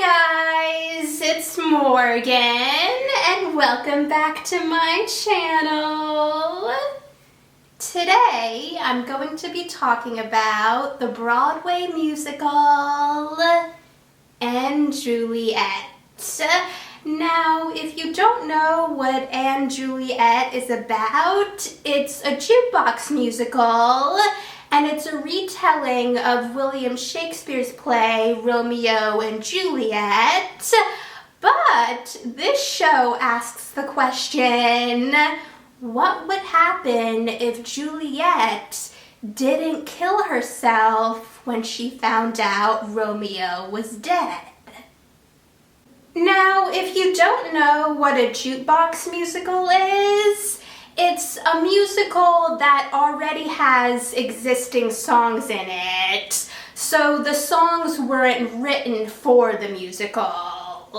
Hi guys, it's Morgan and welcome back to my channel. Today I'm going to be talking about the Broadway musical and Juliet. Now, if you don't know what and Juliet is about, it's a jukebox musical and it's a retelling of William Shakespeare's play Romeo and Juliet. But this show asks the question, what would happen if Juliet didn't kill herself when she found out Romeo was dead? Now, if you don't know what a jukebox musical is, it's a musical that already has existing songs in it. So the songs weren't written for the musical.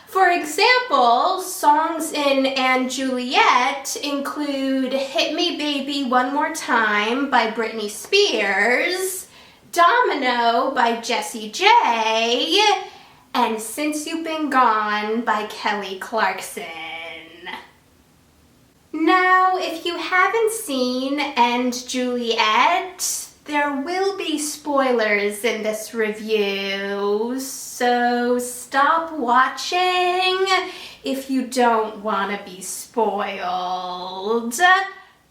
For example, songs in And Juliet include Hit Me Baby One More Time by Britney Spears, Domino by Jessie J, and Since You've Been Gone by Kelly Clarkson. Now, if you haven't seen And Juliet, there will be spoilers in this review, so stop watching if you don't want to be spoiled.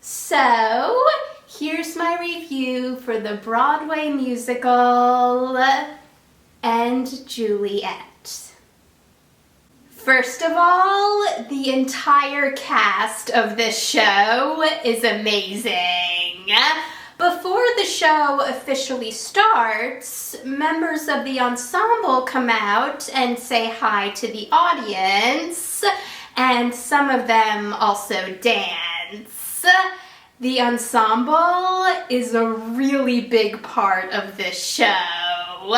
So, here's my review for the Broadway musical And Juliet. First of all, the entire cast of this show is amazing. Before the show officially starts, members of the ensemble come out and say hi to the audience, and some of them also dance. The ensemble is a really big part of this show.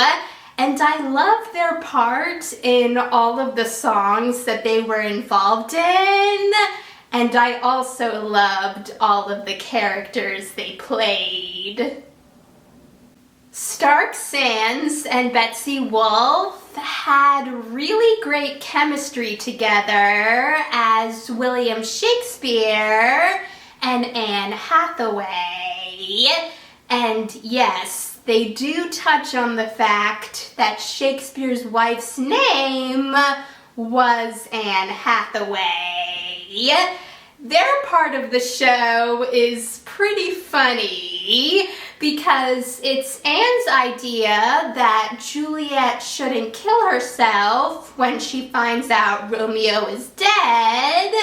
And I love their part in all of the songs that they were involved in. And I also loved all of the characters they played. Stark Sands and Betsy Wolfe had really great chemistry together as William Shakespeare and Anne Hathaway. And yes, they do touch on the fact that Shakespeare's wife's name was Anne Hathaway. Their part of the show is pretty funny because it's Anne's idea that Juliet shouldn't kill herself when she finds out Romeo is dead,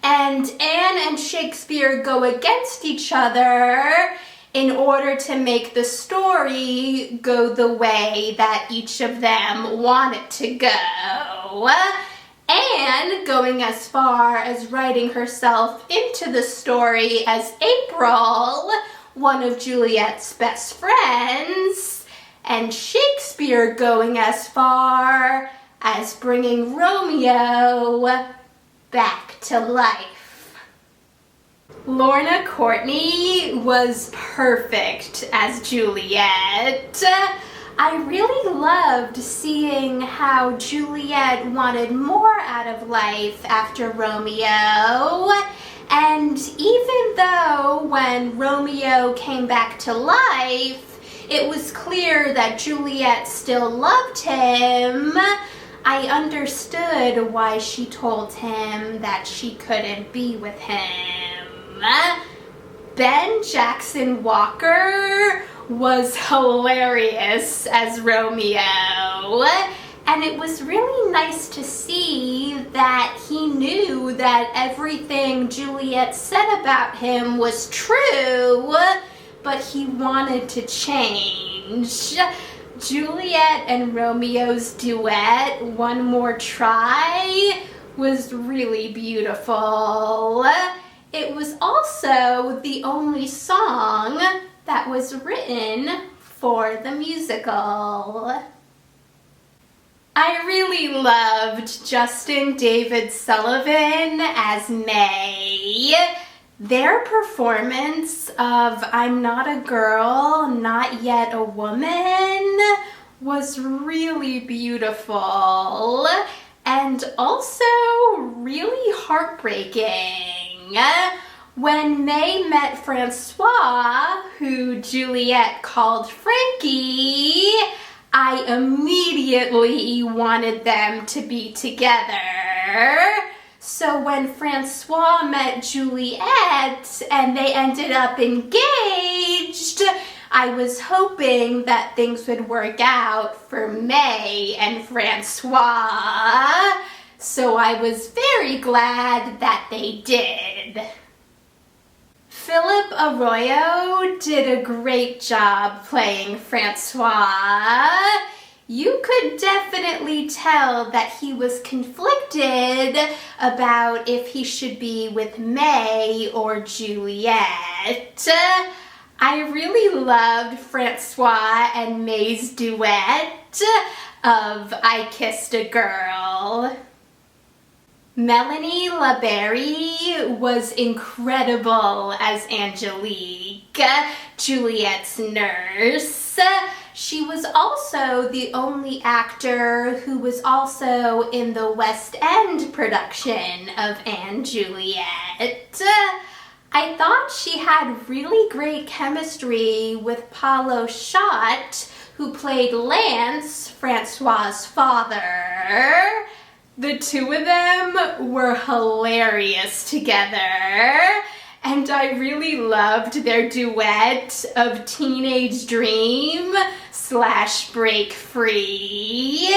and Anne and Shakespeare go against each other in order to make the story go the way that each of them want it to go. Anne going as far as writing herself into the story as April, one of Juliet's best friends, and Shakespeare going as far as bringing Romeo back to life. Lorna Courtney was perfect as Juliet. I really loved seeing how Juliet wanted more out of life after Romeo. And even though when Romeo came back to life, it was clear that Juliet still loved him, I understood why she told him that she couldn't be with him. Ben Jackson Walker was hilarious as Romeo, and it was really nice to see that he knew that everything Juliet said about him was true, but he wanted to change. Juliet and Romeo's duet, One More Try, was really beautiful. It was also the only song that was written for the musical. I really loved Justin David Sullivan as May. Their performance of I'm Not a Girl, Not Yet a Woman was really beautiful and also really heartbreaking. When May met Francois, who Juliet called Frankie, I immediately wanted them to be together. So when Francois met Juliet and they ended up engaged, I was hoping that things would work out for May and Francois. So I was very glad that they did. Philip Arroyo did a great job playing Francois. You could definitely tell that he was conflicted about if he should be with May or Juliet. I really loved Francois and May's duet of I Kissed a Girl. Melanie LaBerry was incredible as Angelique, Juliet's nurse. She was also the only actor who was also in the West End production of & Juliet. I thought she had really great chemistry with Paulo Schott, who played Lance, Francois's father. The two of them were hilarious together, and I really loved their duet of Teenage Dream / Break Free.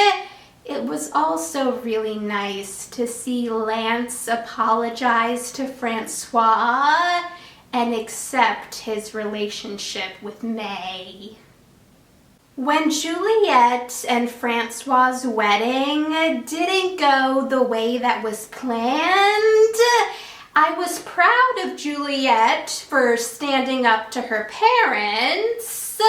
It was also really nice to see Lance apologize to Francois and accept his relationship with May. When Juliet and Francois's wedding didn't go the way that was planned, I was proud of Juliet for standing up to her parents,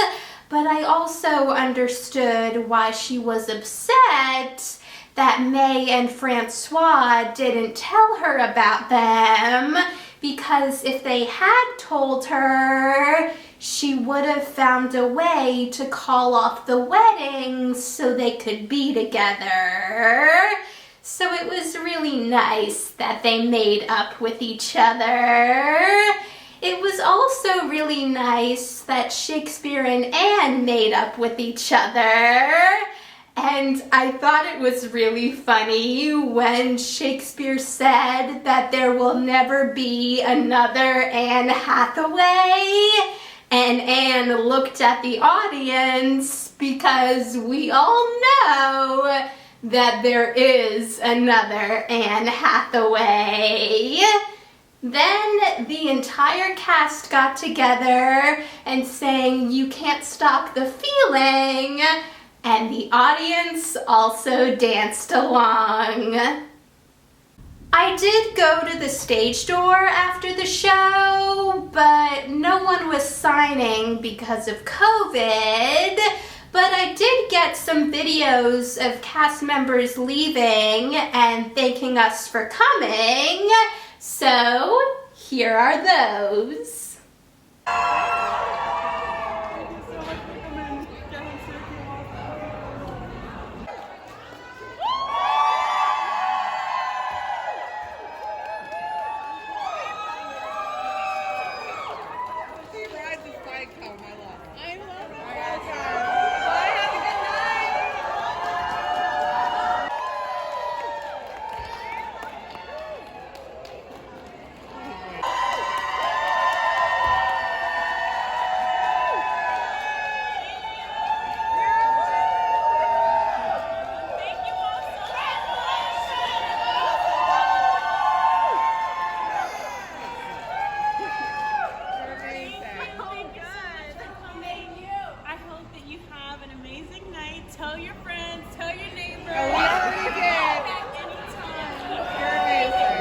but I also understood why she was upset that May and Francois didn't tell her about them, because if they had told her, she would have found a way to call off the wedding so they could be together. So it was really nice that they made up with each other. It was also really nice that Shakespeare and Anne made up with each other. And I thought it was really funny when Shakespeare said that there will never be another Anne Hathaway. And Anne looked at the audience because we all know that there is another Anne Hathaway. Then the entire cast got together and sang "You Can't Stop the Feeling," and the audience also danced along. I did go to the stage door after the show, but no one was signing because of COVID. But I did get some videos of cast members leaving and thanking us for coming, so here are those. Tell your friends, tell your neighbors. Oh, we already did. You're amazing.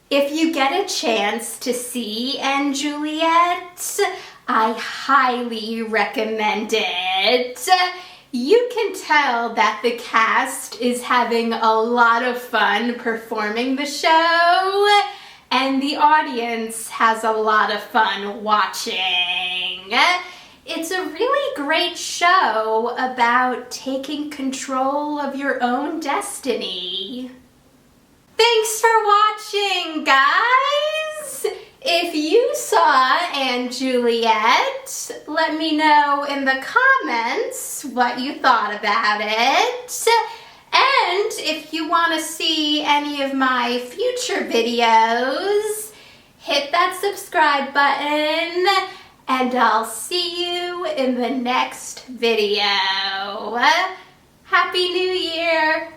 If you get a chance to see & Juliet, I highly recommend it. You can tell that the cast is having a lot of fun performing the show, and the audience has a lot of fun watching. It's a really great show about taking control of your own destiny. Thanks for watching, guys! If you saw & Juliet, let me know in the comments what you thought about it. And if you want to see any of my future videos, hit that subscribe button, and I'll see you in the next video. Happy New Year!